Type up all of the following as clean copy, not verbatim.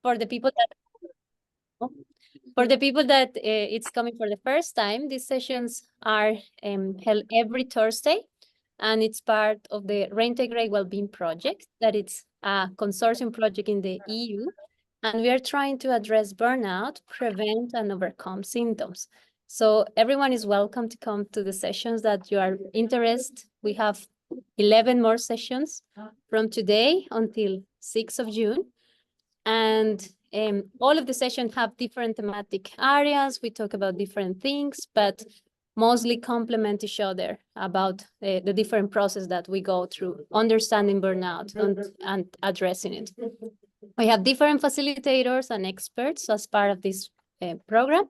for the people that it's coming for the first time, these sessions are held every Thursday, and it's part of the Reintegrate Wellbeing project, that it's a consortium project in the EU, and we are trying to address burnout, prevent and overcome symptoms. So everyone is welcome to come to the sessions that you are interested. We have 11 more sessions from today until 6th of June. And all of the sessions have different thematic areas. We talk about different things, but mostly complement each other about the different process that we go through, understanding burnout and addressing it. We have different facilitators and experts as part of this program.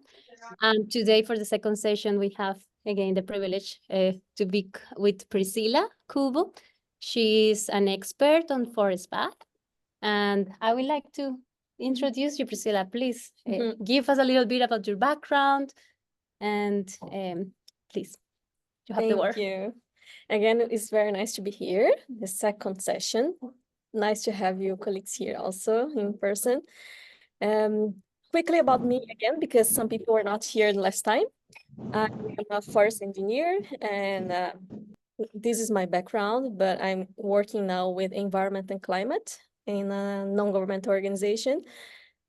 And today for the second session, we have, again, the privilege to be with Priscilla Kubo. She is an expert on forest bath. And I would like to introduce you, Priscilla. Please give us a little bit about your background. And please, you have the word. Thank you. Again, it's very nice to be here, the second session. Nice to have you colleagues here also in person. Quickly about me again, because some people were not here last time. I'm a forest engineer, and this is my background, but I'm working now with environment and climate in a non-governmental organization.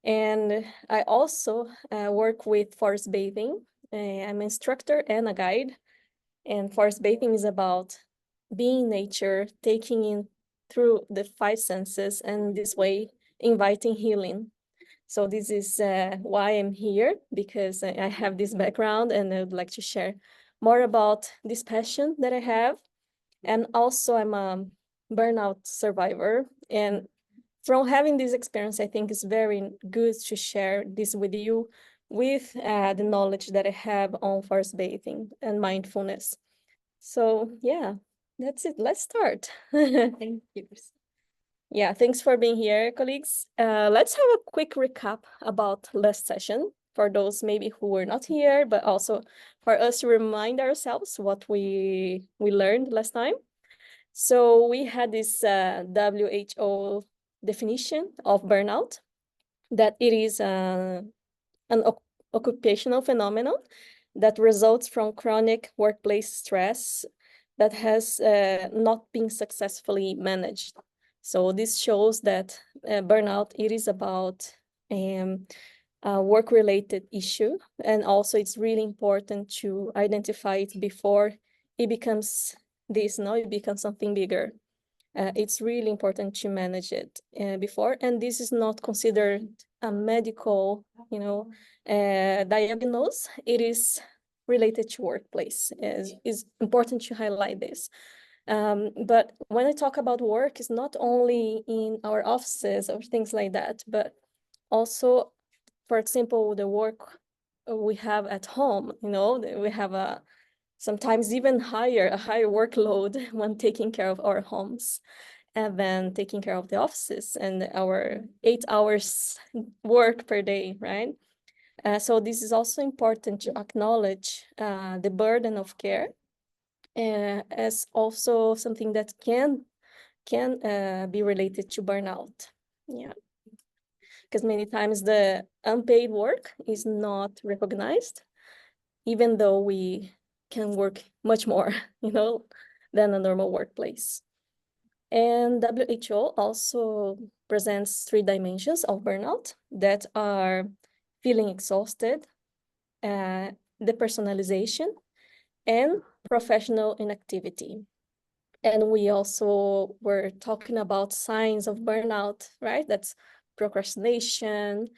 And I also work with forest bathing. I'm an instructor and a guide. And forest bathing is about being in nature, taking in through the 5 senses, and this way inviting healing. So this is why I'm here, because I have this background and I would like to share more about this passion that I have. And also I'm a burnout survivor. And from having this experience, I think it's very good to share this with you with the knowledge that I have on forest bathing and mindfulness. So yeah, that's it. Let's start. Thank you. Yeah, thanks for being here, colleagues. Let's have a quick recap about last session for those maybe who were not here, but also for us to remind ourselves what we learned last time. So we had this WHO definition of burnout, that it is an occupational phenomenon that results from chronic workplace stress that has not been successfully managed. So this shows that burnout, it is about a work-related issue, and also it's really important to identify it before it becomes this, no, it becomes something bigger. It's really important to manage it before, and this is not considered a medical, diagnosis. It is related to workplace. It's important to highlight this. But when I talk about work, it's not only in our offices or things like that, but also, for example, the work we have at home. We have sometimes even a higher workload when taking care of our homes and then taking care of the offices and our 8 hours work per day, right? So this is also important to acknowledge the burden of care as also something that can be related to burnout. Yeah, because many times the unpaid work is not recognized, even though we can work much more, than a normal workplace. And WHO also presents 3 dimensions of burnout that are feeling exhausted, depersonalization, and professional inactivity. And we also were talking about signs of burnout, right? That's procrastination,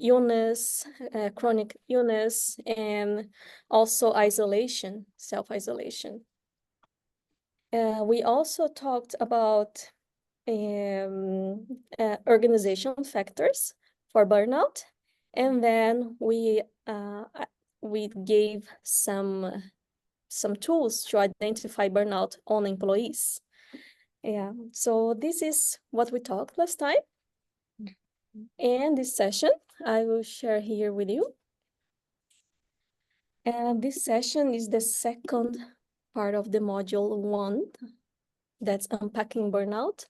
illness, chronic illness, and also isolation, self-isolation. We also talked about organizational factors for burnout, and then we gave some tools to identify burnout on employees. Yeah, so this is what we talked last time. And this session I will share here with you. And this session is the second part of the module 1, that's Unpacking Burnout.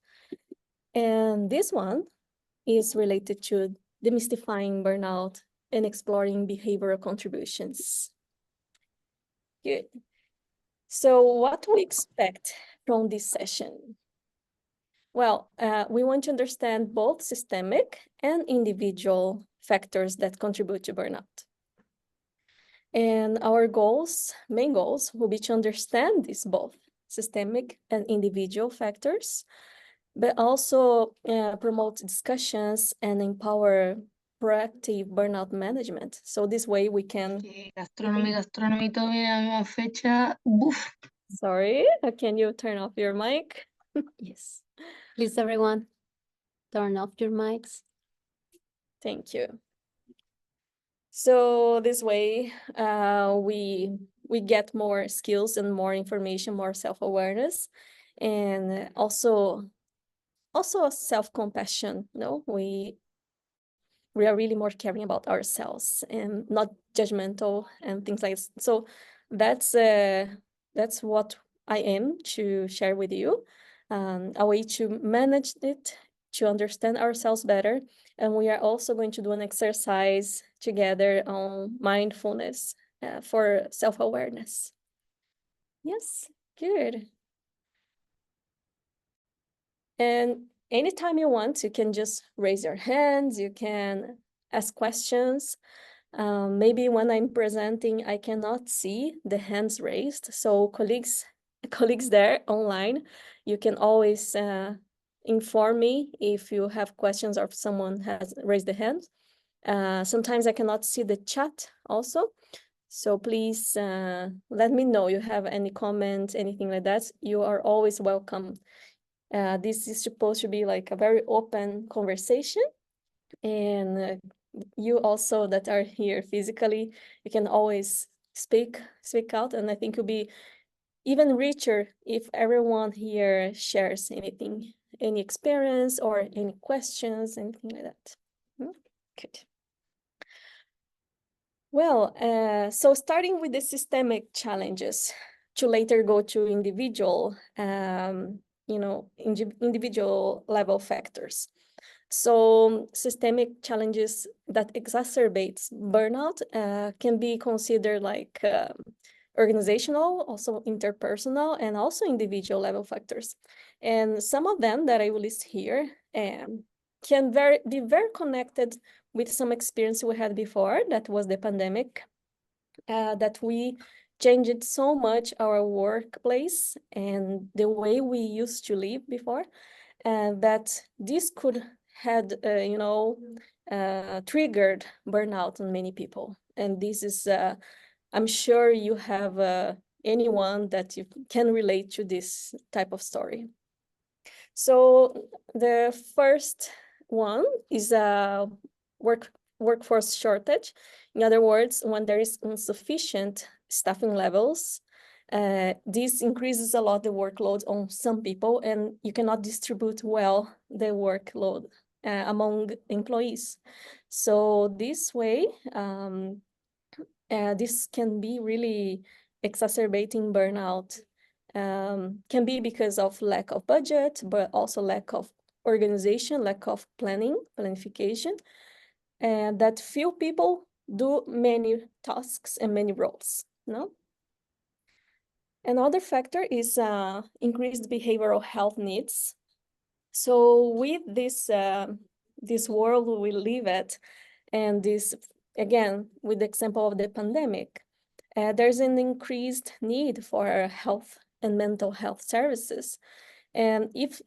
And this one is related to demystifying burnout and exploring behavioral contributions. Good. So what do we expect from this session? Well, we want to understand both systemic and individual factors that contribute to burnout. And our main goals, will be to understand these both systemic and individual factors, but also promote discussions and empower proactive burnout management. So this way we can... Gastronomy todavía la fecha. Buf. Sorry, can you turn off your mic? Yes. Please, everyone, turn off your mics. Thank you. So this way, we get more skills and more information, more self-awareness, and also self-compassion. No, we are really more caring about ourselves and not judgmental and things like this. So that's what I aim to share with you, a way to manage it, to understand ourselves better. And we are also going to do an exercise together on mindfulness for self-awareness. Yes, good. And anytime you want, you can just raise your hands, you can ask questions. Maybe when I'm presenting, I cannot see the hands raised. So colleagues there online, you can always inform me if you have questions or if someone has raised the hand. Sometimes I cannot see the chat also. So please let me know you have any comments, anything like that. You are always welcome. This is supposed to be like a very open conversation. And you also that are here physically, you can always speak out. And I think it'll be even richer if everyone here shares anything, any experience or any questions, anything like that. Good. Well, so starting with the systemic challenges to later go to individual, individual level factors. So systemic challenges that exacerbates burnout can be considered like organizational, also interpersonal, and also individual level factors. And some of them that I will list here can be very connected with some experience we had before, that was the pandemic, that we changed so much our workplace and the way we used to live before, and that this could had triggered burnout on many people. And this is I'm sure you have anyone that you can relate to this type of story. So the first one is a workforce shortage. In other words, when there is insufficient staffing levels, this increases a lot the workload on some people, and you cannot distribute well the workload among employees. So this way, this can be really exacerbating burnout. Can be because of lack of budget, but also lack of organization, lack of planification, and that few people do many tasks and many roles. No. Another factor is increased behavioral health needs. So with this world we live at, and this, again, with the example of the pandemic, there's an increased need for health and mental health services. And if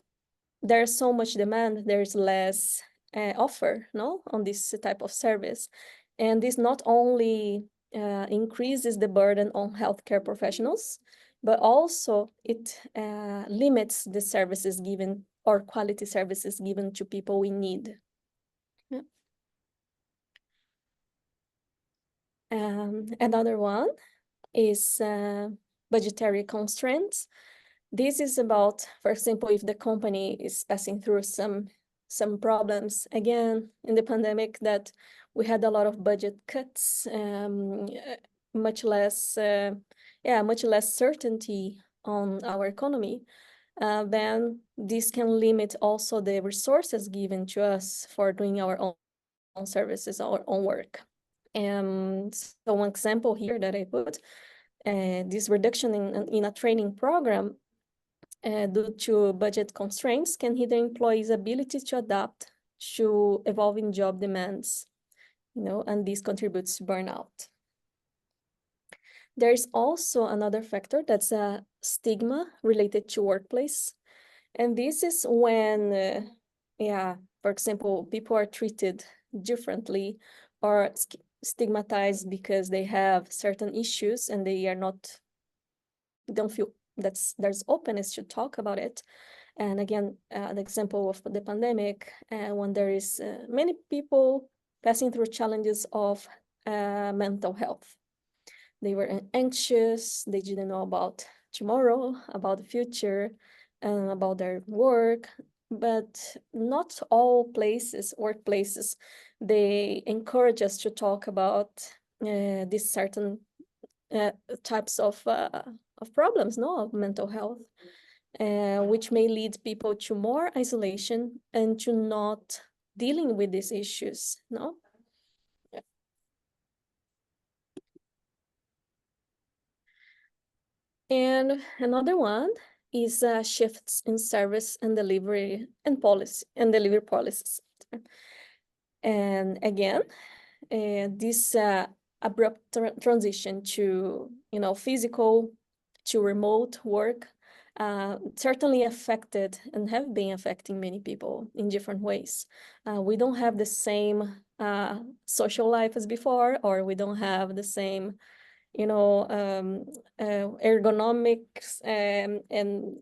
there's so much demand, there's less offer, no, on this type of service. And this not only increases the burden on healthcare professionals, but also it limits the services given, or quality services given to people we need. Yeah. Another one is budgetary constraints. This is about, for example, if the company is passing through some problems, again, in the pandemic, that we had a lot of budget cuts, much less certainty on our economy. then this can limit also the resources given to us for doing our own services, our own work. And so one example here that I put, this reduction in a training program due to budget constraints can hinder employees' ability to adapt to evolving job demands, and this contributes to burnout. There's also another factor that's a stigma related to workplace. And this is when, for example, people are treated differently or stigmatized because they have certain issues and they don't feel there's openness to talk about it. And again, an example of the pandemic, when there is many people passing through challenges of mental health. They were anxious, they didn't know about tomorrow, about the future, and about their work. But not all workplaces, they encourage us to talk about these certain types of problems, of mental health, which may lead people to more isolation and to not dealing with these issues, no? And another one is shifts in service and delivery policies. And again, this abrupt transition to physical to remote work certainly affected and have been affecting many people in different ways. We don't have the same social life as before, or we don't have the same ergonomics and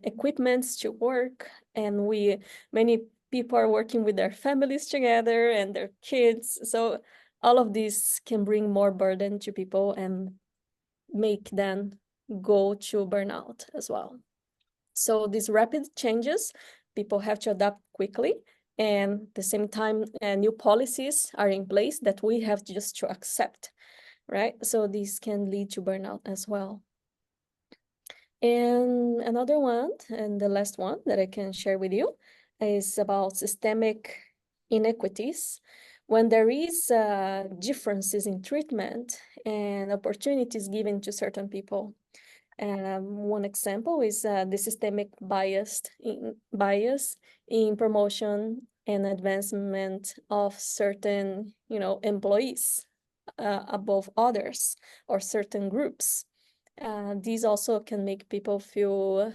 equipments to work, and many people are working with their families together and their kids, so all of this can bring more burden to people and make them go to burnout as well. So these rapid changes, people have to adapt quickly, and at the same time new policies are in place that we have just to accept, right? So this can lead to burnout as well. And another one, and the last one that I can share with you, is about systemic inequities. When there is differences in treatment and opportunities given to certain people. One example is the systemic bias in promotion and advancement of certain, employees above others or certain groups. These also can make people feel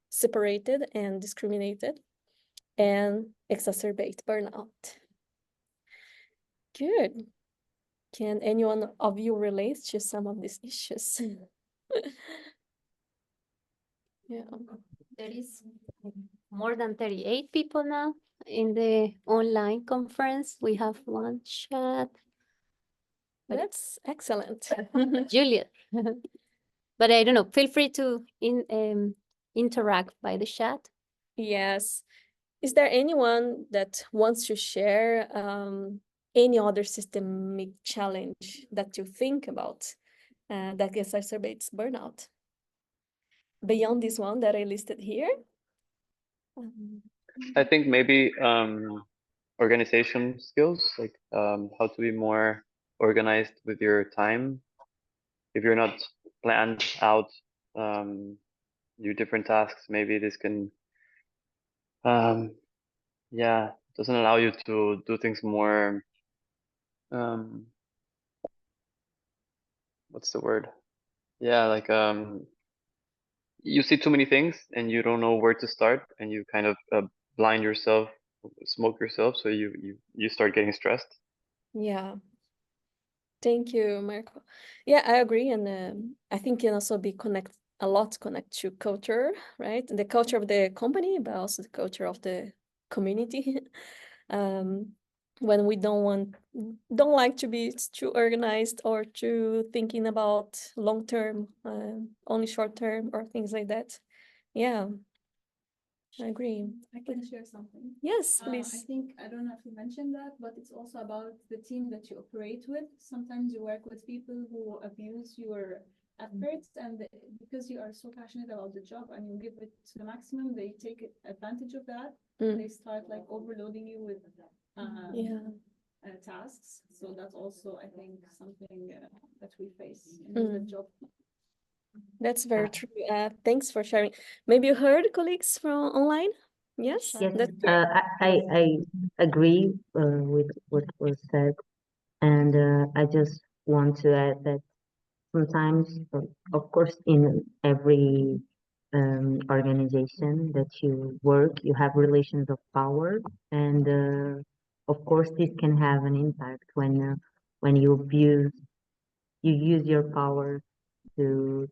separated and discriminated and exacerbate burnout. Good. Can anyone of you relate to some of these issues? Yeah. There is more than 38 people now in the online conference. We have one chat. That's excellent. Juliet. But I don't know, feel free to interact by the chat. Yes. Is there anyone that wants to share any other systemic challenge that you think about that exacerbates burnout? Beyond this one that I listed here? I think maybe organization skills, like how to be more organized with your time. If you're not planned out your different tasks, maybe this can doesn't allow you to do things more what's the word? Yeah, like you see too many things and you don't know where to start, and you kind of blind yourself, smoke yourself, so you start getting stressed. Yeah. Thank you, Marco. Yeah, I agree. And I think can also be connect to culture, right? The culture of the company, but also the culture of the community. When we don't like to be too organized or too thinking about long term, only short term or things like that. Yeah, I agree. I can share something. Yes, I please. think, I don't know if you mentioned that, but it's also about the team that you operate with. Sometimes you work with people who abuse your efforts, and because you are so passionate about the job and you give it to the maximum, they take advantage of that. They start like overloading you with tasks. So that's also, I think, something that we face in the job. That's very true. Thanks for sharing. Maybe you heard colleagues from online? Yes? Yes, That's great. I agree with what was said, and I just want to add that sometimes, of course, in every organization that you work, you have relations of power, and of course, this can have an impact when you use your power to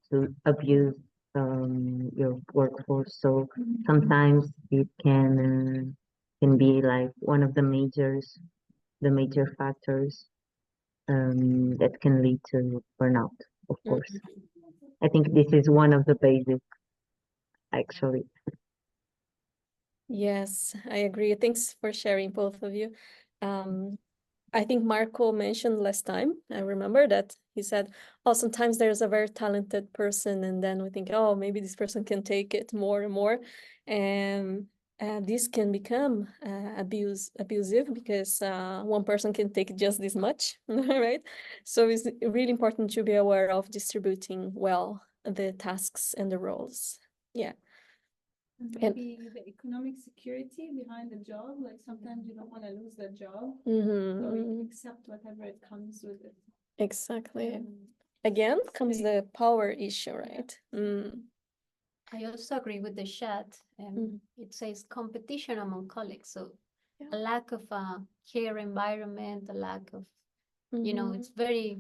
abuse your workforce. So sometimes it can be like one of the major factors that can lead to burnout, of course. I think this is one of the basics, actually. Yes, I agree. Thanks for sharing, both of you. I think Marco mentioned last time, I remember that he said, oh, sometimes there's a very talented person, and then we think, oh, maybe this person can take it more and more. And this can become abusive because one person can take just this much, right? So it's really important to be aware of distributing well the tasks and the roles. Yeah. And maybe the economic security behind the job, like sometimes you don't want to lose that job, so you accept whatever it comes with it. Exactly. Again, comes the power issue, right? I also agree with the chat. It says competition among colleagues. So a lack of a care environment, a lack of, you know, it's very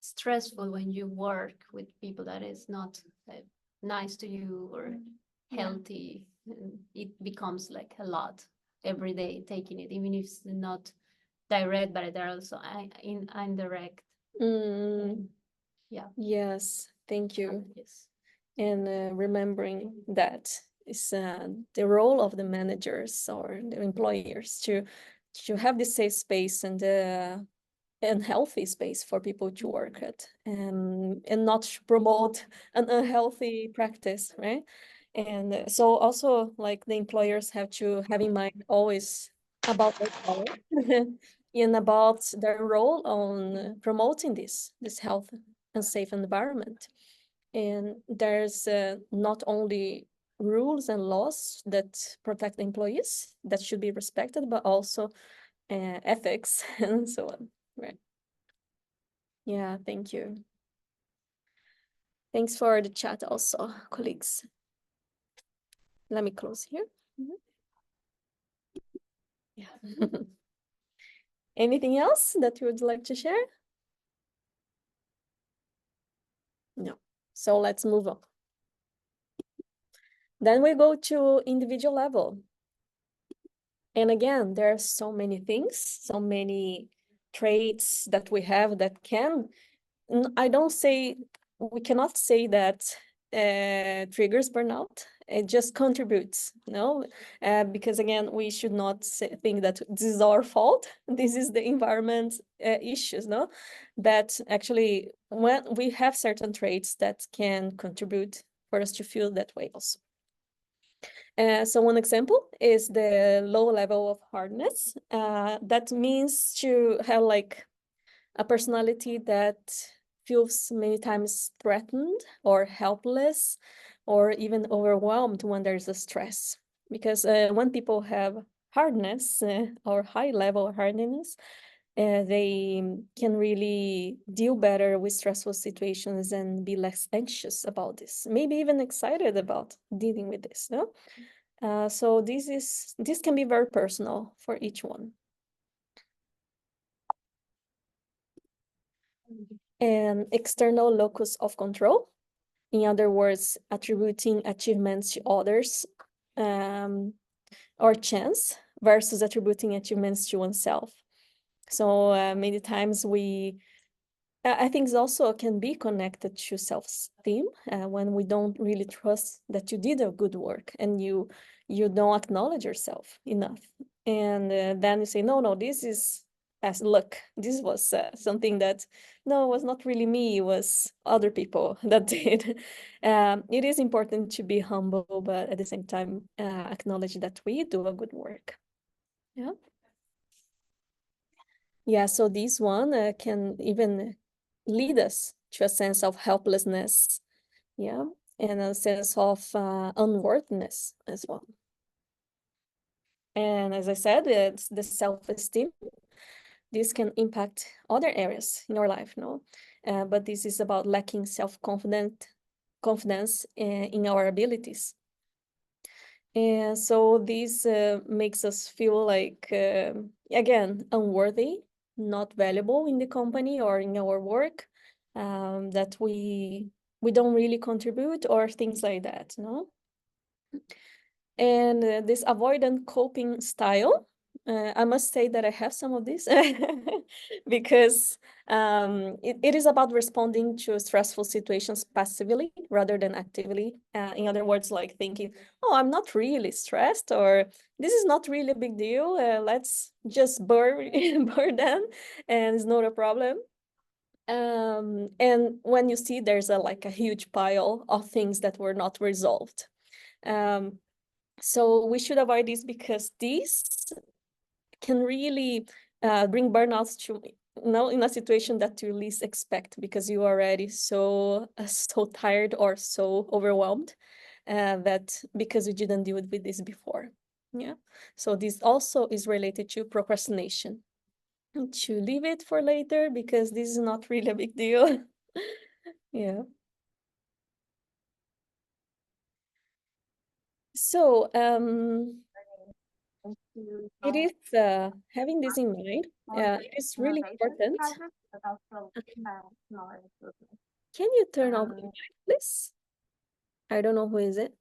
stressful when you work with people that is not nice to you or healthy. And it becomes like a lot every day taking it, even if it's not direct, but they're also indirect. Yeah. Yes, thank you. Yes. And remembering that is the role of the managers or the employers to have this safe space and healthy space for people to work at, and not promote an unhealthy practice, right? And so also, like, the employers have to have in mind always about their power and about their role on promoting this health and safe environment. And there's not only rules and laws that protect the employees that should be respected, but also ethics and so on, right? Yeah, thank you. Thanks for the chat also, colleagues. Let me close here. Yeah. Anything else that you would like to share? No. So let's move on. Then we go to individual level. And again, there are so many things, so many traits that we have that can, we cannot say that triggers burnout. It just contributes, no? Because again, we should not think that this is our fault. This is the environment issues, no? That actually, when we have certain traits that can contribute for us to feel that way also. So one example is the low level of hardness. That means to have like a personality that feels many times threatened or helpless or even overwhelmed when there's a stress. Because when people have hardness or high level hardness, they can really deal better with stressful situations and be less anxious about this, maybe even excited about dealing with this, no? So this can be very personal for each one. And external locus of control, in other words, attributing achievements to others or chance versus attributing achievements to oneself. So many times I think it also can be connected to self-esteem when we don't really trust that you did a good work and you don't acknowledge yourself enough. And then you say, no, this is as luck. This was something that, no, was not really me, it was other people that did. It is important to be humble, but at the same time, acknowledge that we do a good work. Yeah. Yeah, so this one can even lead us to a sense of helplessness, yeah, and a sense of unworthiness as well. And as I said, it's the self-esteem. This can impact other areas in our life, no? But this is about lacking confidence in our abilities. And so this makes us feel like, again, unworthy, not valuable in the company or in our work, that we don't really contribute or things like that, no? And this avoidant coping style, I must say that I have some of this because it is about responding to stressful situations passively rather than actively. In other words, like thinking, oh, I'm not really stressed, or this is not really a big deal. Let's just burn them, and it's not a problem. And when you see there's like a huge pile of things that were not resolved. So we should avoid this because this can really bring burnouts to, in a situation that you least expect, because you are already so tired or so overwhelmed that because you didn't deal with this before. Yeah. So this also is related to procrastination, to leave it for later because this is not really a big deal. Yeah. So it is having this in mind. It is really important. Can you turn off the mic, please? I don't know who is it.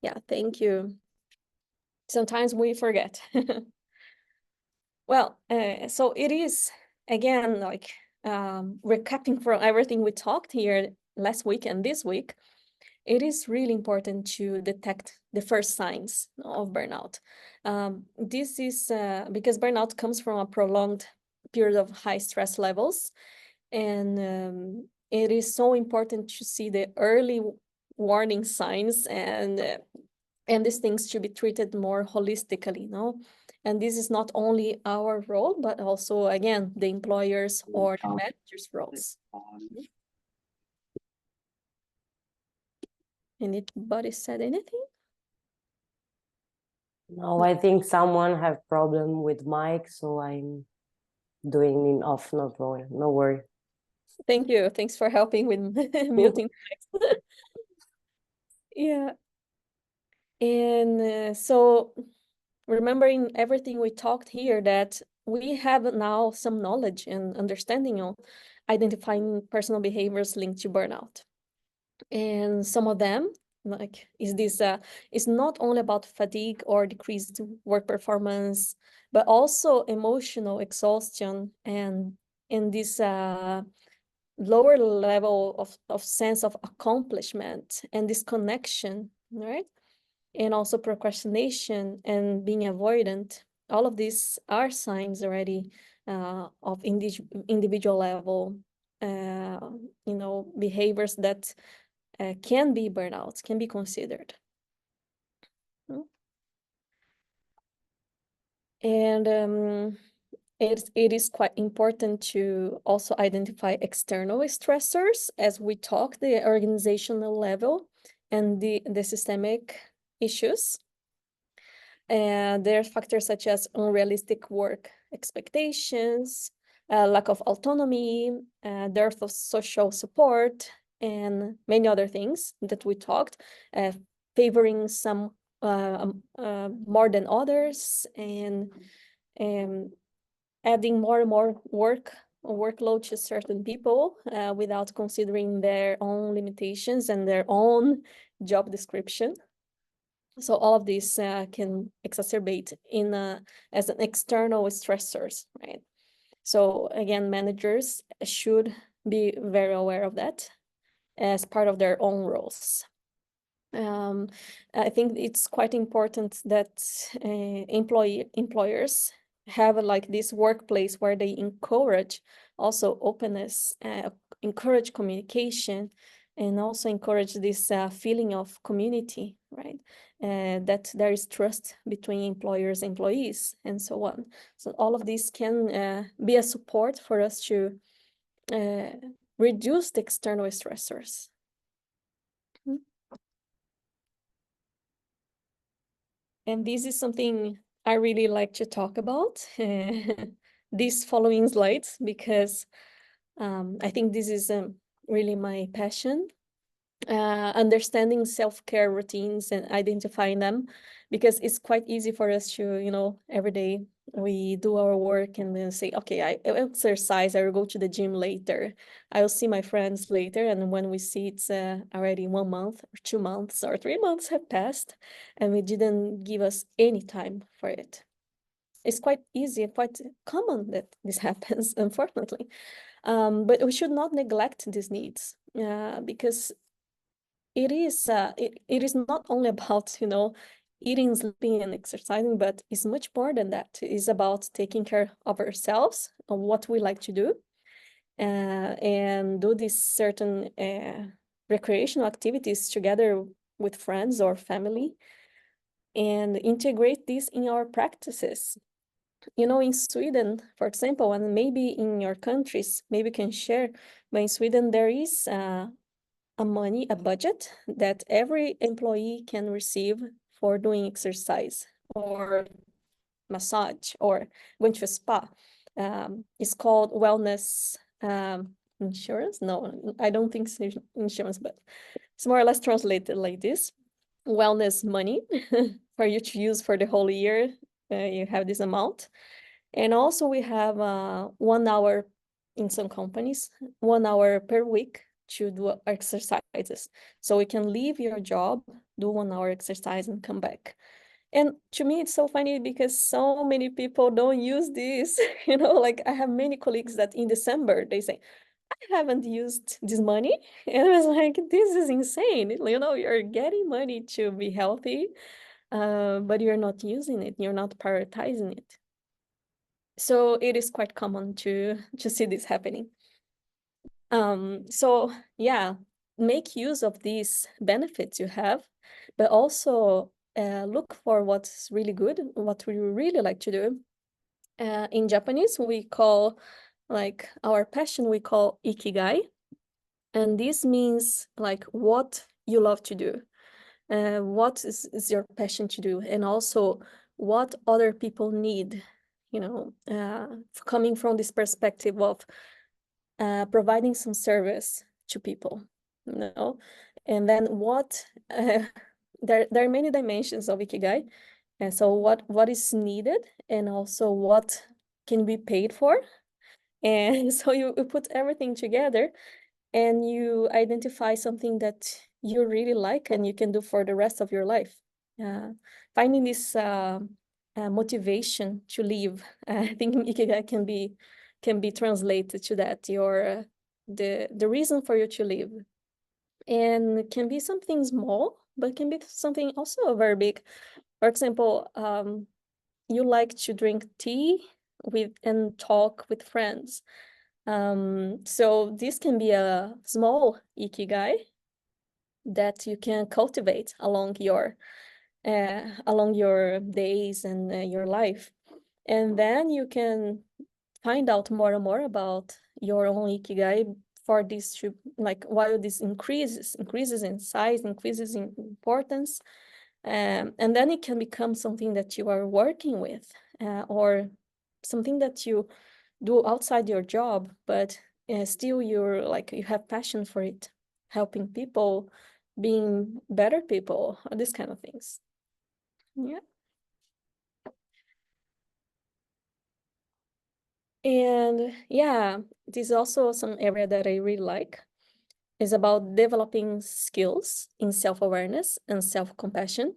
Yeah, thank you. Sometimes we forget. Well, so it is, again, like recapping from everything we talked here last week and this week, it is really important to detect the first signs of burnout. This is because burnout comes from a prolonged period of high stress levels. And it is so important to see the early warning signs, and these things should be treated more holistically, no? And this is not only our role, but also, again, the employers or the managers' roles. Anybody said anything? No, I think someone have problem with mic, so I'm doing in off, no problem, no worry. Thank you. Thanks for helping with muting. Yeah. And so remembering everything we talked here, that we have now some knowledge and understanding of identifying personal behaviors linked to burnout. And some of them, like, is not only about fatigue or decreased work performance, but also emotional exhaustion and this lower level of sense of accomplishment and disconnection, right? And also procrastination and being avoidant. All of these are signs already of individual level, behaviors that can be burnouts, can be considered. And it is quite important to also identify external stressors, as we talk, the organizational level and the systemic issues. There are factors such as unrealistic work expectations, lack of autonomy, dearth of social support, and many other things that we talked, favoring some more than others, and adding more and more workload to certain people without considering their own limitations and their own job description. So all of these can exacerbate as an external stressors, right? So again, managers should be very aware of that as part of their own roles. I think it's quite important that employers have like this workplace where they encourage also openness, encourage communication, and also encourage this feeling of community, right? That there is trust between employers, employees, and so on. So all of this can be a support for us to reduce the external stressors. And this is something I really like to talk about, these following slides, because I think this is really my passion. Understanding self-care routines and identifying them, because it's quite easy for us to, you know, every day we do our work and then say, okay, I exercise, I will go to the gym later, I will see my friends later, and when we see it's already 1 month or 2 months or 3 months have passed and we didn't give us any time for it. It's quite easy, quite common that this happens, unfortunately. But we should not neglect these needs, because it is not only about, you know, eating, sleeping, and exercising, but it's much more than that. It's about taking care of ourselves, of what we like to do, and do these certain recreational activities together with friends or family, and integrate this in our practices. You know, in Sweden, for example, and maybe in your countries, maybe you can share, but in Sweden there is a budget that every employee can receive for doing exercise or massage or going to a spa. It's called wellness insurance. No, I don't think it's insurance, but it's more or less translated like this. Wellness money for you to use for the whole year. You have this amount. And also we have 1 hour in some companies, 1 hour per week to do exercises. So we can leave your job, do 1 hour exercise and come back. And to me, it's so funny because so many people don't use this. You know, like I have many colleagues that in December, they say, I haven't used this money. And I was like, this is insane. You know, you're getting money to be healthy, but you're not using it. You're not prioritizing it. So it is quite common to see this happening. So yeah, make use of these benefits you have, but also look for what's really good, what we really like to do. In Japanese, we call, like our passion, we call ikigai. And this means like what you love to do. What is your passion to do? And also what other people need, you know, coming from this perspective of providing some service to people, you know. And then what there are many dimensions of ikigai, and so what is needed and also what can be paid for. And so you put everything together and you identify something that you really like and you can do for the rest of your life. Finding this motivation to live, I think ikigai can be translated to that, your the reason for you to live. And it can be something small, but can be something also very big. For example, you like to drink tea with and talk with friends. So this can be a small ikigai that you can cultivate along your days and your life. And then you can find out more and more about your own ikigai for this to, like, while this increases in size, increases in importance, and then it can become something that you are working with, or something that you do outside your job, but still you're like, you have passion for it, helping people, being better people, these kind of things. Yeah. And yeah, this is also some area that I really like, is about developing skills in self-awareness and self-compassion.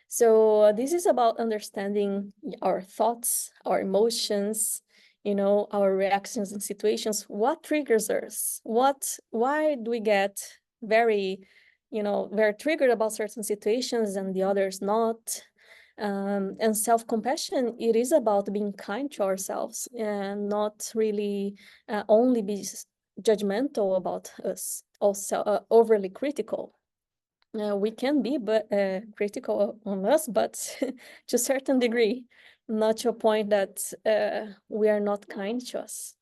So this is about understanding our thoughts, our emotions, you know, our reactions in situations. What triggers us? Why do we get very, you know, very triggered about certain situations and the others not? And self-compassion, it is about being kind to ourselves and not really only be judgmental about us, also overly critical. We can be critical on us, but to a certain degree, not to a point that we are not kind to us.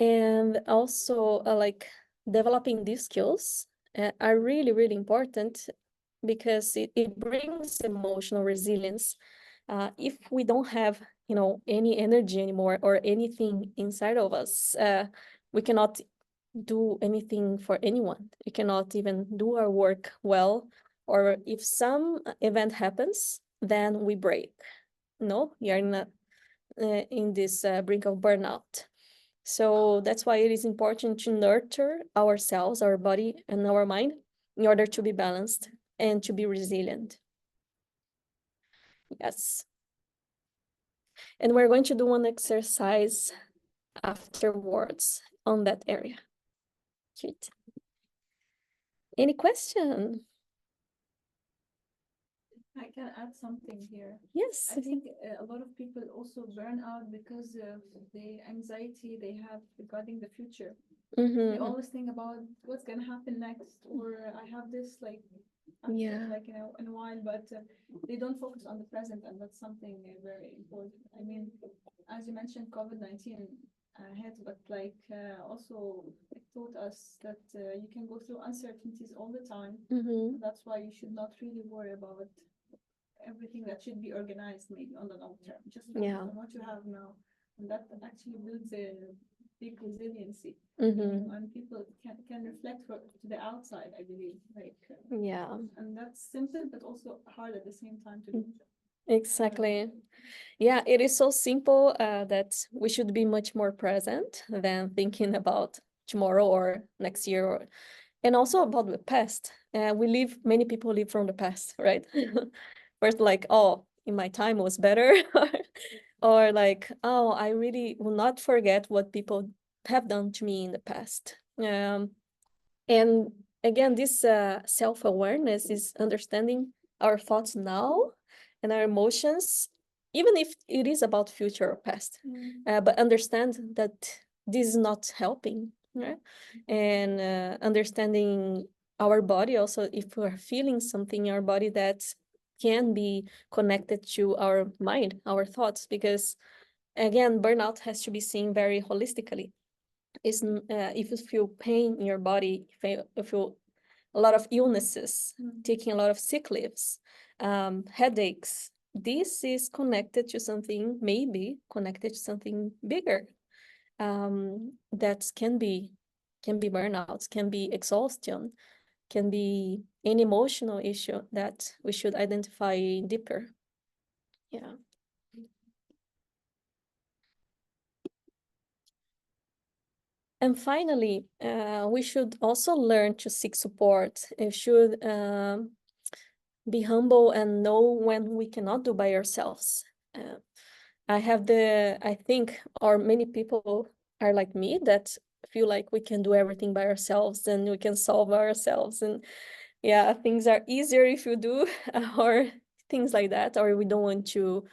And also, like developing these skills are really, really important because it brings emotional resilience. If we don't have, any energy anymore or anything inside of us, we cannot do anything for anyone. We cannot even do our work well. Or if some event happens, then we break. No, you're not in this brink of burnout. So that's why it is important to nurture ourselves, our body and our mind in order to be balanced and to be resilient. Yes. And we're going to do one exercise afterwards on that area. Cute. Any question? I can add something here. Yes. I think a lot of people also burn out because of the anxiety they have regarding the future. They always think about what's gonna happen next, or I have this like in a while, but they don't focus on the present, and that's something very important. I mean, as you mentioned, COVID-19 hit, but also it taught us that you can go through uncertainties all the time. That's why you should not really worry about everything that should be organized maybe on the long term. Just focus on what you have now, and that actually builds a big resiliency. And people can reflect to the outside, I believe. And that's simple, but also hard at the same time to do. Exactly. Yeah, it is so simple that we should be much more present than thinking about tomorrow or next year, and also about the past. Many people live from the past, right? First, like, oh, in my time was better, or like, oh, I really will not forget what people have done to me in the past. And again, this self-awareness is understanding our thoughts now and our emotions, even if it is about future or past, but understand that this is not helping, right? And understanding our body also, if we're feeling something in our body that can be connected to our mind, our thoughts, because again, burnout has to be seen very holistically. If you feel pain in your body, if you feel a lot of illnesses, taking a lot of sick leaves, headaches, this is connected to something, maybe connected to something bigger. That can be burnouts, can be exhaustion, can be an emotional issue that we should identify deeper. Yeah. And finally, we should also learn to seek support. We should be humble and know when we cannot do by ourselves. I think, or many people are like me that feel like we can do everything by ourselves and we can solve ourselves. And yeah, things are easier if you do, or things like that, or we don't want to,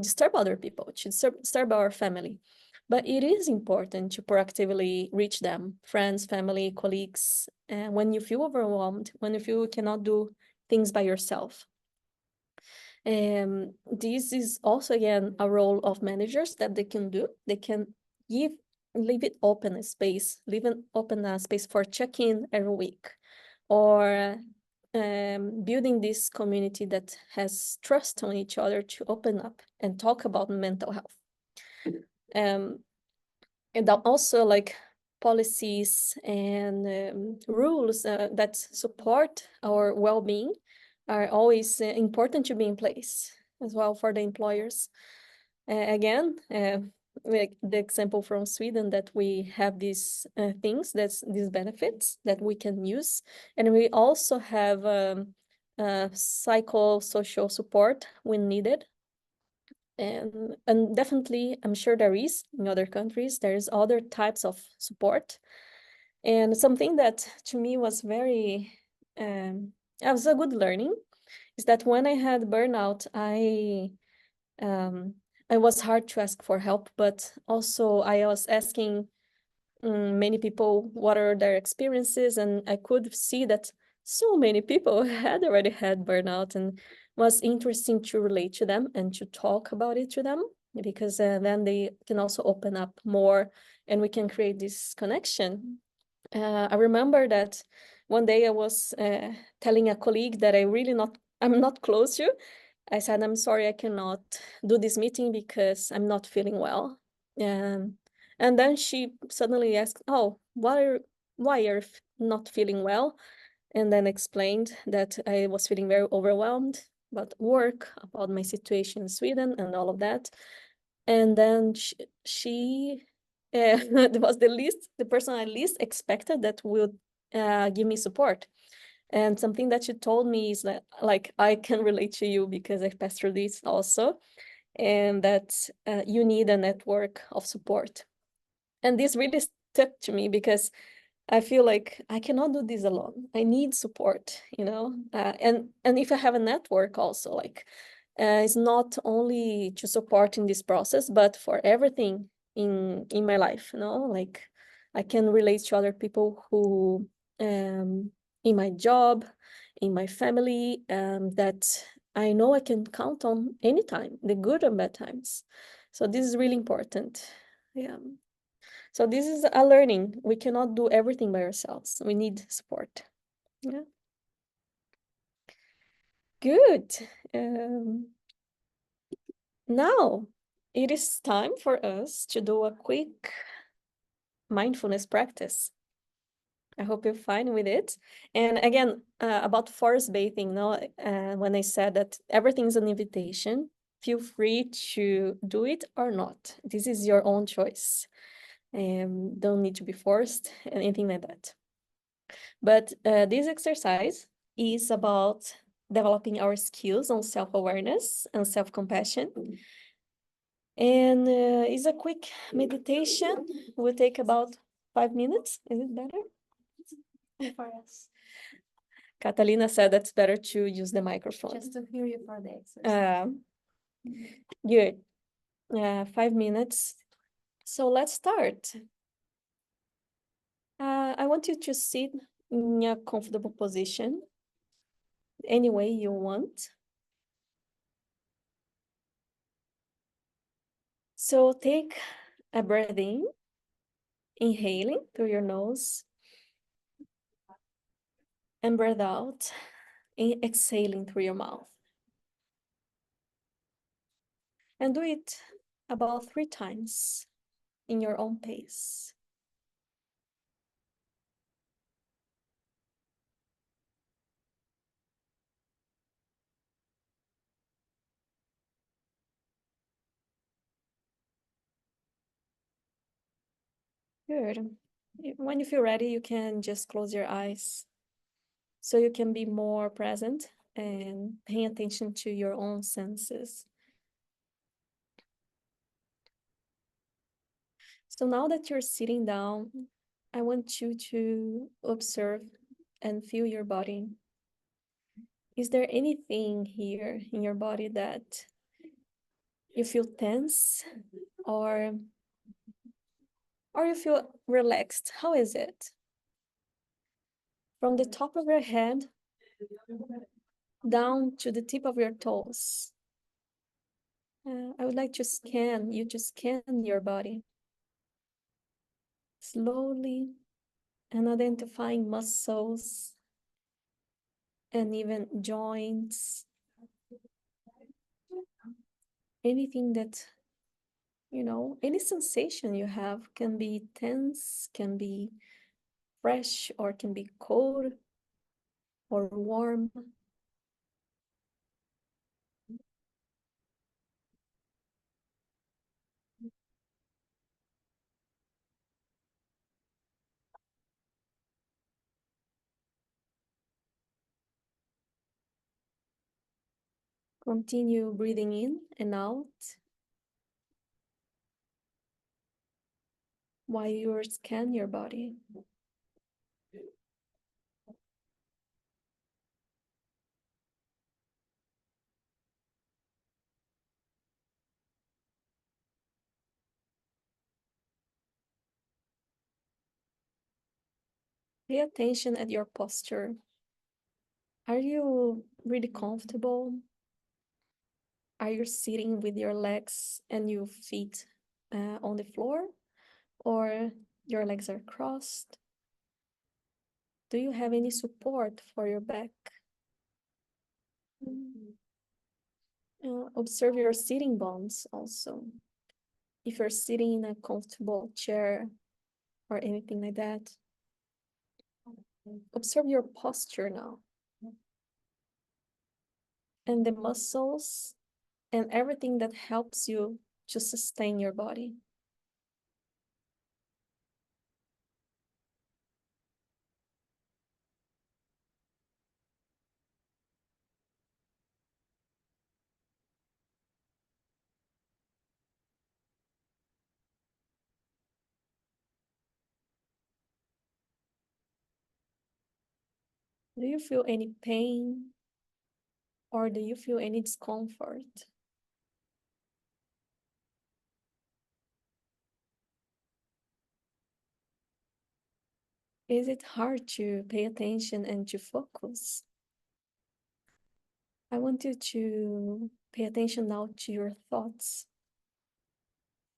disturb other people, to disturb our family. But it is important to proactively reach them, friends, family, colleagues, when you feel overwhelmed, when you feel you cannot do things by yourself. This is also, again, a role of managers that they can do. They can leave it open a space, for check-in every week, or building this community that has trust on each other to open up and talk about mental health. And also like policies and rules that support our well-being are always important to be in place as well for the employers. Again, like the example from Sweden, that we have these things, these benefits that we can use, and we also have psychosocial support when needed. And definitely, I'm sure there is in other countries, there is other types of support. And something that to me was very, it was a good learning, is that when I had burnout, I was hard to ask for help, but also I was asking many people what are their experiences, and I could see that so many people had already had burnout, and was interesting to relate to them and to talk about it to them, because then they can also open up more and we can create this connection. I remember that one day I was telling a colleague that I'm not close to. I said, I'm sorry, I cannot do this meeting because I'm not feeling well. And then she suddenly asked, oh, why are you not feeling well? And then explained that I was feeling very overwhelmed about work, about my situation in Sweden and all of that. And then she was the person I least expected that would give me support. And something that she told me is that, like, I can relate to you because I passed through this also, and that you need a network of support. And this really stuck to me because I feel like I cannot do this alone. I need support, you know. And if I have a network also, like, it's not only to support in this process, but for everything in my life, you know. Like, I can relate to other people who, in my job, in my family, that I know I can count on anytime, the good and bad times. So this is really important. Yeah. So this is a learning. We cannot do everything by ourselves. We need support. Yeah. Good. Now it is time for us to do a quick mindfulness practice. I hope you're fine with it. And again, about forest bathing, no, when I said that everything's an invitation, feel free to do it or not. This is your own choice. Don't need to be forced, anything like that. But this exercise is about developing our skills on self-awareness and self-compassion. And it's a quick meditation. Will take about 5 minutes. Is it better? For us. Catalina said that's better to use the microphone. Just to hear you for the exercise. Good. 5 minutes. So let's start. I want you to sit in a comfortable position, any way you want. So take a breath in, inhaling through your nose, and breathe out, exhaling through your mouth. And do it about 3 times in your own pace. Good. When you feel ready, you can just close your eyes so you can be more present and paying attention to your own senses. So now that you're sitting down, I want you to observe and feel your body. Is there anything here in your body that you feel tense or you feel relaxed? How is it? From the top of your head down to the tip of your toes. I would like to scan your body slowly and identifying muscles and even joints. Anything that, any sensation you have, can be tense, can be fresh, or can be cold or warm. Continue breathing in and out while you scan your body. Pay attention at your posture. Are you really comfortable? Are you sitting with your legs and your feet on the floor? Or your legs are crossed? Do you have any support for your back? Observe your sitting bones also. If you're sitting in a comfortable chair or anything like that, observe your posture now. And the muscles and everything that helps you to sustain your body. Do you feel any pain or do you feel any discomfort? Is it hard to pay attention and to focus? I want you to pay attention now to your thoughts,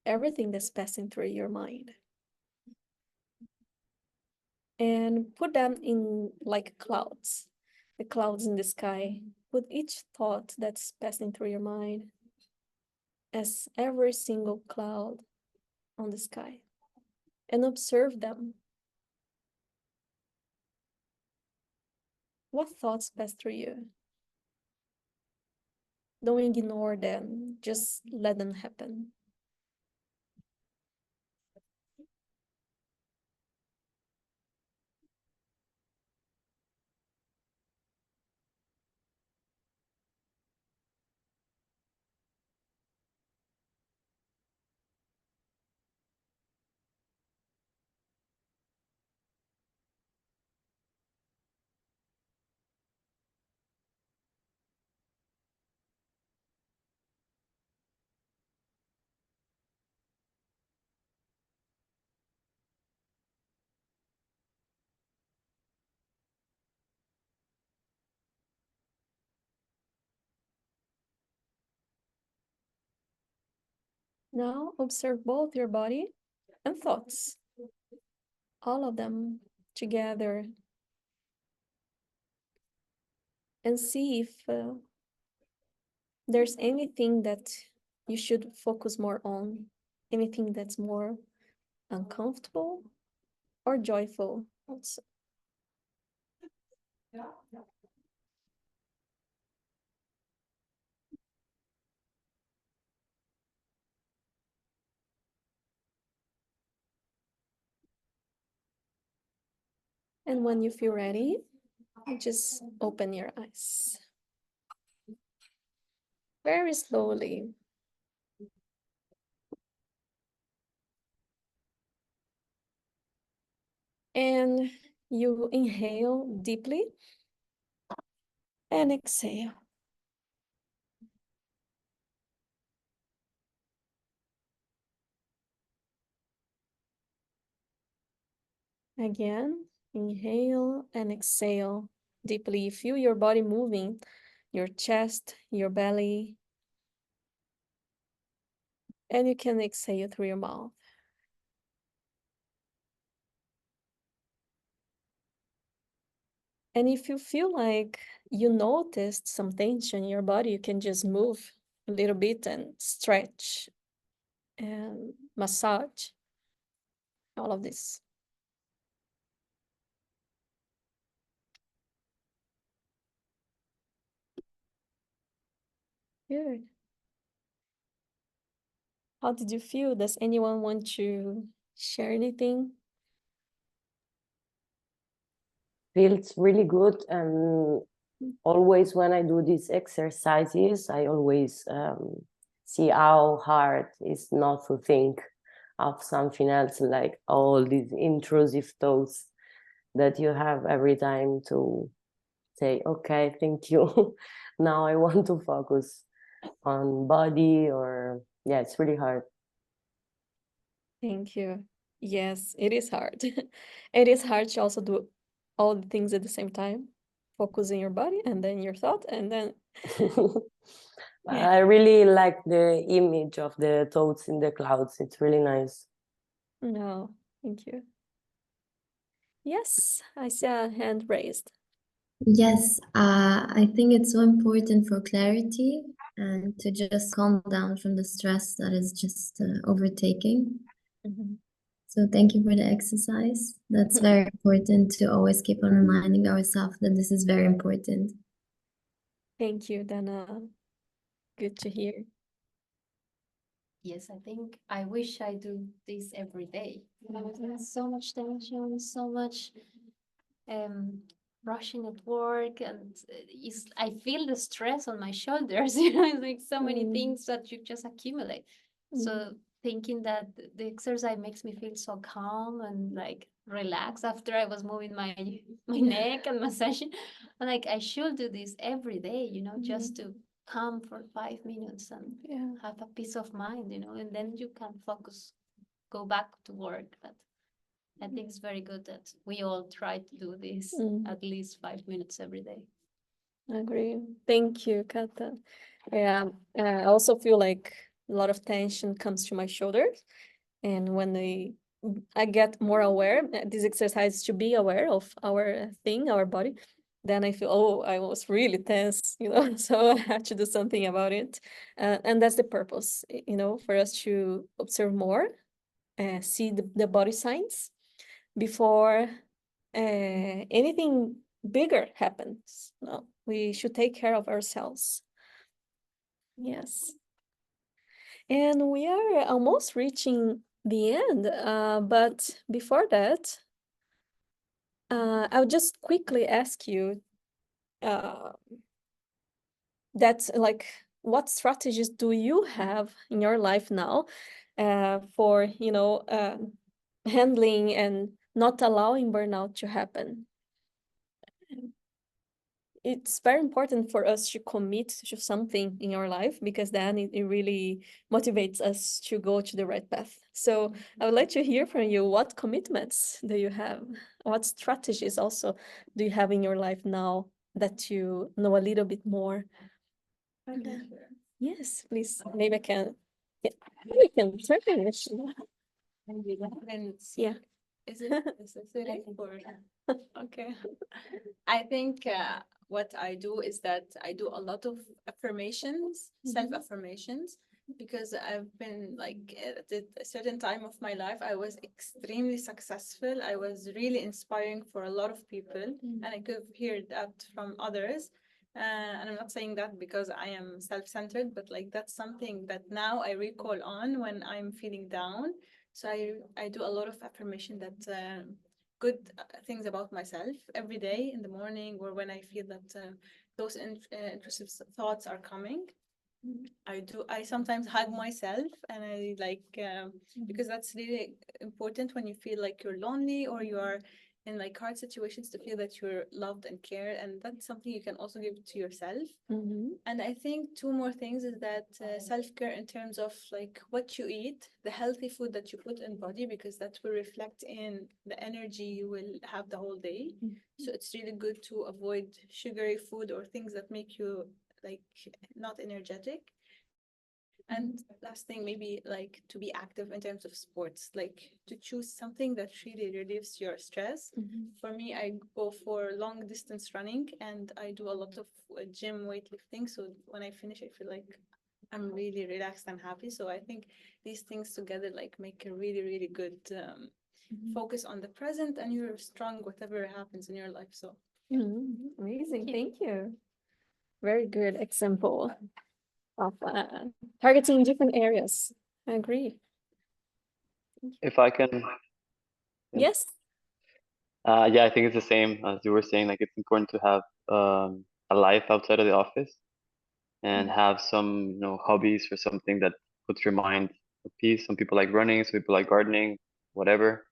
everything that's passing through your mind. And put them in like clouds, the clouds in the sky. Put each thought that's passing through your mind as every single cloud on the sky. And observe them. What thoughts pass through you? Don't ignore them, just let them happen. Now observe both your body and thoughts, all of them together, and see if there's anything that you should focus more on, anything that's more uncomfortable or joyful also. And when you feel ready, just open your eyes. Very slowly. And you inhale deeply and exhale. Again, inhale and exhale deeply. Feel your body moving, your chest, your belly. And you can exhale through your mouth. And if you feel like you noticed some tension in your body, you can just move a little bit and stretch and massage all of this. Good. How did you feel? Does anyone want to share anything? Feels really good, and always when I do these exercises, I always see how hard it's not to think of something else, like all these intrusive thoughts that you have every time to say, okay, thank you. Now I want to focus on body, or yeah, it's really hard. Thank you. Yes, it is hard. It is hard to also do all the things at the same time, focusing your body and then your thought, and then I really like the image of the thoughts in the clouds. It's really nice. no, thank you. Yes, I see a hand raised. Yes, I think it's so important for clarity and to just calm down from the stress that is just overtaking. So thank you for the exercise. That's very important to always keep on reminding ourselves that this is very important. Thank you, Dana. Good to hear. Yes, I think I wish I do this every day. There's so much tension, so much rushing at work, and I feel the stress on my shoulders. It's like so many things that you just accumulate. So thinking that the exercise makes me feel so calm and like relaxed after I was moving my neck and massaging, and like I should do this every day, just to calm for 5 minutes and have a peace of mind, and then you can focus, go back to work. But I think it's very good that we all try to do this at least 5 minutes every day. I agree. Thank you, Kata. Yeah, I also feel like a lot of tension comes to my shoulders. And when I get more aware, this exercise to be aware of our body, then I feel, oh, I was really tense, so I have to do something about it. And that's the purpose, for us to observe more, see the body signs before anything bigger happens. No, we should take care of ourselves. Yes. And we are almost reaching the end, but before that, I'll just quickly ask you that's like, what strategies do you have in your life now for handling and not allowing burnout to happen? It's very important for us to commit to something in our life, because then it really motivates us to go to the right path. So I would like to hear from you, what commitments do you have? What strategies also do you have in your life now that you know a little bit more? Yes, please. Maybe I can. Yeah, we can certainly. Maybe reference. Yeah. Is it necessary for? Okay. I think what I do is that I do a lot of affirmations, self-affirmations, because I've been like at a certain time of my life, I was extremely successful. I was really inspiring for a lot of people, and I could hear that from others. And I'm not saying that because I am self-centered, but like that's something that now I recall on when I'm feeling down. So I do a lot of affirmation that good things about myself every day in the morning, or when I feel that those intrusive thoughts are coming. I sometimes hug myself, and I like because that's really important when you feel like you're lonely or you are in like hard situations, to feel that you're loved and cared, and that's something you can also give to yourself. And I think two more things is that self-care in terms of like what you eat, the healthy food that you put in body, because that will reflect in the energy you will have the whole day. So it's really good to avoid sugary food or things that make you like not energetic. And last thing, maybe like to be active in terms of sports, like to choose something that really relieves your stress. For me, I go for long distance running, and I do a lot of gym weightlifting. So when I finish, I feel like I'm really relaxed and happy. So I think these things together like make a really, really good focus on the present, and you're strong whatever happens in your life. So amazing. Thank you. Very good example of targeting different areas. I agree. If I can. Yes. Yeah, I think it's the same as you were saying. Like, it's important to have a life outside of the office, and have some, hobbies or something that puts your mind at peace. Some people like running, some people like gardening, whatever.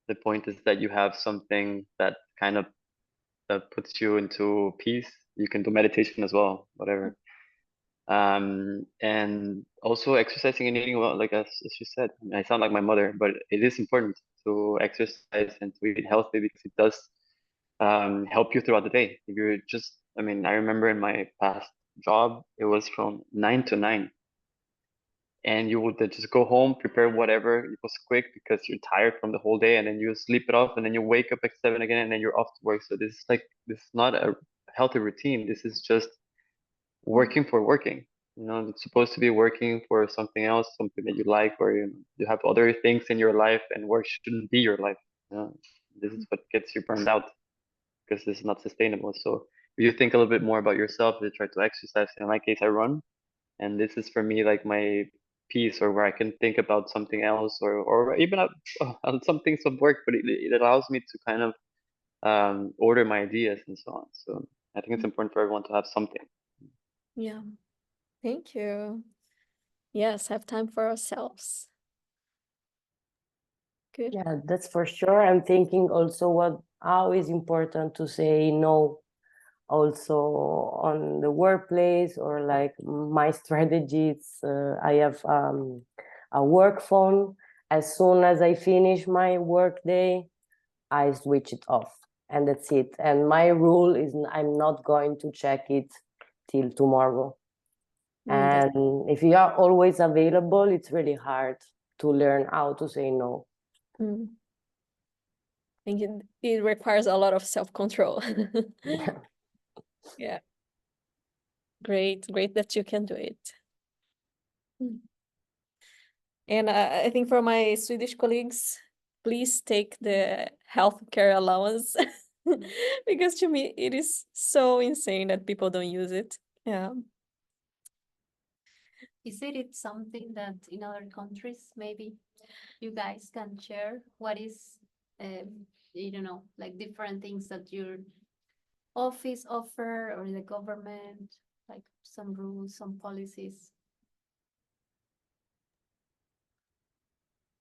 The point is that you have something that kind of puts you into peace. You can do meditation as well, whatever. And also exercising and eating well, like as you said. I sound like my mother, but it is important to exercise and to eat healthy, because it does help you throughout the day. If you're just, I mean, I remember in my past job, it was from 9 to 9. And you would just go home, prepare whatever. It was quick because you're tired from the whole day, and then you sleep it off, and then you wake up at 7 again, and then you're off to work. So this is not a healthy routine. This is just working for working. You know, it's supposed to be working for something else, something that you like, or you have other things in your life, and work shouldn't be your life. You know, this is what gets you burned out, because this is not sustainable. So if you think a little bit more about yourself, you try to exercise. In my case, I run, and this is for me like my piece, or where I can think about something else, or even on some things of work, but it allows me to kind of order my ideas and so on. So I think it's important for everyone to have something. Yeah, thank you. Yes, have time for ourselves. Good. Yeah, that's for sure. I'm thinking also how is important to say no also on the workplace, or like my strategies. I have a work phone. As soon as I finish my work day, I switch it off, and that's it. And my rule is I'm not going to check it till tomorrow. And if you are always available, it's really hard to learn how to say no. I think it requires a lot of self-control. Yeah. Yeah. Great that you can do it. And I think for my Swedish colleagues, please take the healthcare allowance because to me it is so insane that people don't use it. Yeah. Is it something that in other countries maybe you guys can share? What is, you don't know, like different things that your office offer, or the government, like some rules, some policies?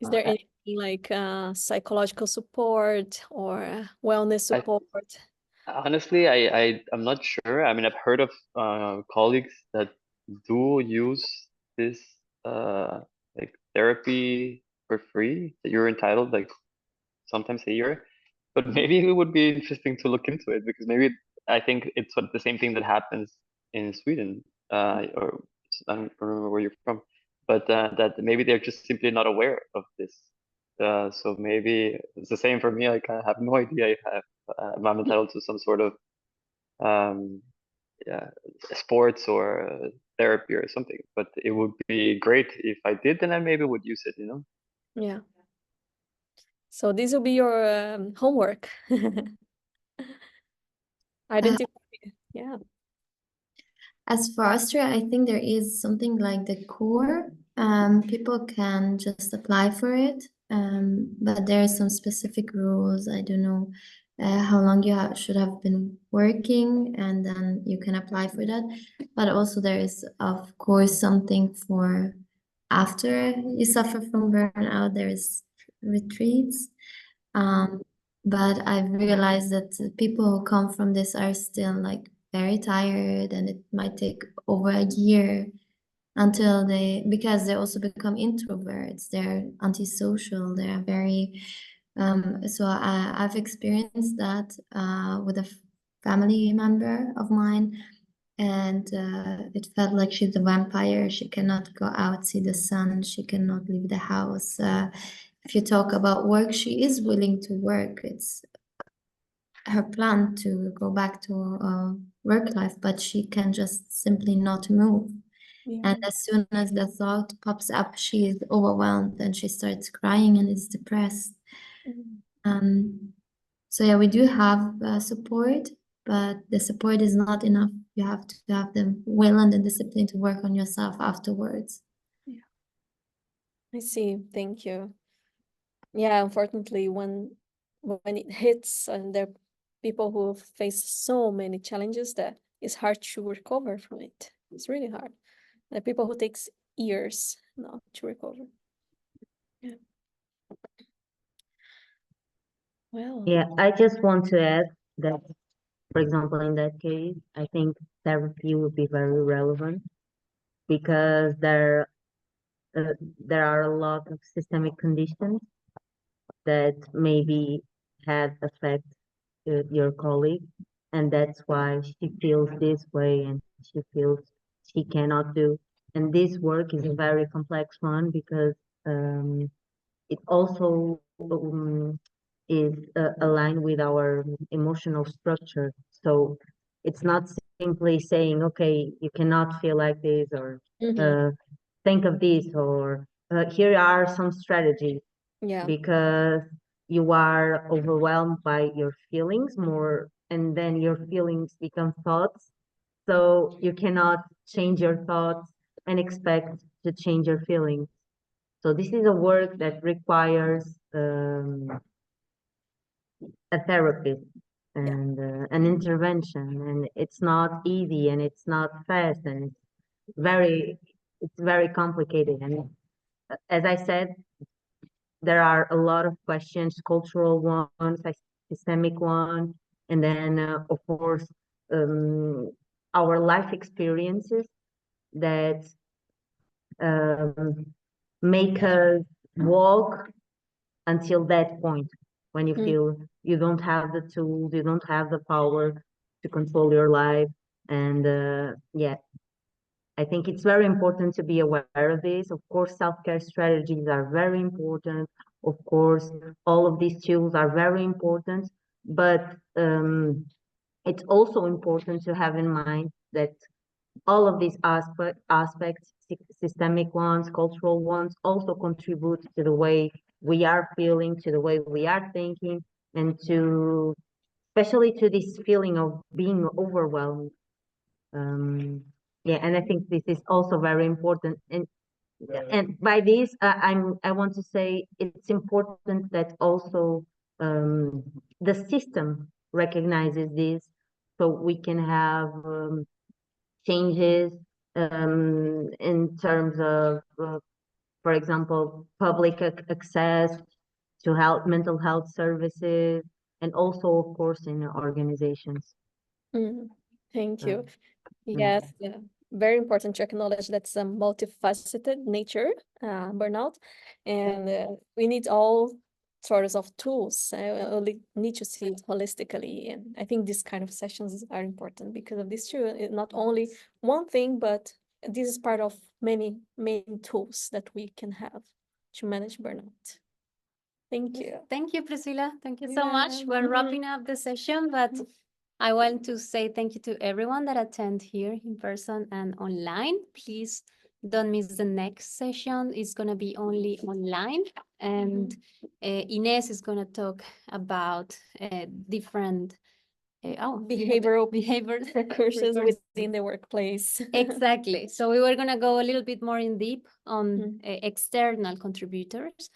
Is there anything like psychological support or wellness support? Honestly, I'm not sure. I mean, I've heard of colleagues that do use this like therapy for free, that you're entitled like sometimes a year. But maybe it would be interesting to look into it, because maybe I think it's the same thing that happens in Sweden, or I don't remember where you're from, but that maybe they're just simply not aware of this. So maybe it's the same for me. Like, I have no idea if I'm entitled to some sort of yeah, sports or therapy or something. But it would be great if I did, then I maybe would use it, you know? Yeah. So this will be your homework. Identify. Yeah. As for Austria, I think there is something like the core. People can just apply for it, but there are some specific rules. I don't know how long you should have been working, and then you can apply for that. But also there is, of course, something for after you suffer from burnout. There is retreats. But I've realized that the people who come from this are still like very tired, and it might take over a year until because they also become introverts, they're antisocial, they're very so I've experienced that with a family member of mine, and it felt like she's a vampire. She cannot go out, see the sun, she cannot leave the house. If you talk about work, she is willing to work. It's her plan to go back to work life, but she can just simply not move. And as soon as the thought pops up, she is overwhelmed and she starts crying and is depressed. So yeah, we do have support, but the support is not enough. You have to have the will and the discipline to work on yourself afterwards. Yeah, I see. Thank you. Yeah, unfortunately, when it hits, and there are people who face so many challenges that it's hard to recover from it. It's really hard. There are people who takes years now to recover. Yeah. Well. Yeah, I just want to add that, for example, in that case, I think therapy would be very relevant, because there are a lot of systemic conditions that maybe had effect your colleague, and that's why she feels this way and she feels she cannot do. And this work is a very complex one because it also is aligned with our emotional structure. So it's not simply saying, okay, you cannot feel like this, or think of this, or here are some strategies. Yeah. Because you are overwhelmed by your feelings more, and then your feelings become thoughts. So you cannot change your thoughts and expect to change your feelings. So this is a work that requires a therapist and an intervention, and it's not easy and it's not fast, and it's very complicated. And as I said, there are a lot of questions, cultural ones, systemic ones, and then of course our life experiences that make us walk until that point when you feel you don't have the tools, you don't have the power to control your life. And yeah, I think it's very important to be aware of this. Of course, self-care strategies are very important. Of course, all of these tools are very important, but it's also important to have in mind that all of these aspects, systemic ones, cultural ones, also contribute to the way we are feeling, to the way we are thinking, and to, especially to this feeling of being overwhelmed. Yeah, and I think this is also very important. And by this, I want to say it's important that also the system recognizes this, so we can have changes in terms of, for example, public access to mental health services, and also, of course, in organizations. Thank you. Yes, very important to acknowledge that's a multifaceted nature, burnout, and we need all sorts of tools. We need to see it holistically, and I think these kind of sessions are important because of this too. Not only one thing, but this is part of many main tools that we can have to manage burnout. Thank you. Thank you, Priscilla. Thank you so much. We're wrapping up the session, but I want to say thank you to everyone that attend here in person and online. Please don't miss the next session. It's going to be only online. And Ines is going to talk about different behavioral recursions within the workplace. Exactly. So we were going to go a little bit more in deep on external contributors.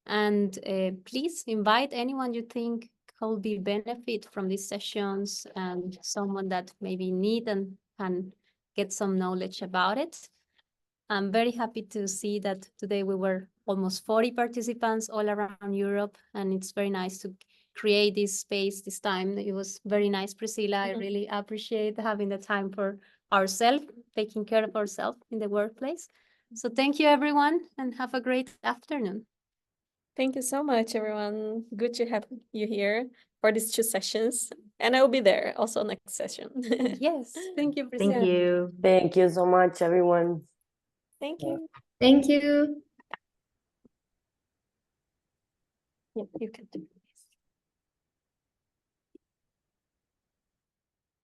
And please invite anyone you think will be benefit from these sessions, and someone that maybe need and can get some knowledge about it. I'm very happy to see that today we were almost 40 participants all around Europe, and it's very nice to create this space this time. It was very nice, Priscilla. I really appreciate having the time for ourselves, taking care of ourselves in the workplace. So thank you, everyone, and have a great afternoon. Thank you so much, everyone. Good to have you here for these 2 sessions. And I will be there also next session. Yes. Thank you, Priscilla. Thank you. Thank you so much, everyone. Thank you. Thank you. Yeah, you can do.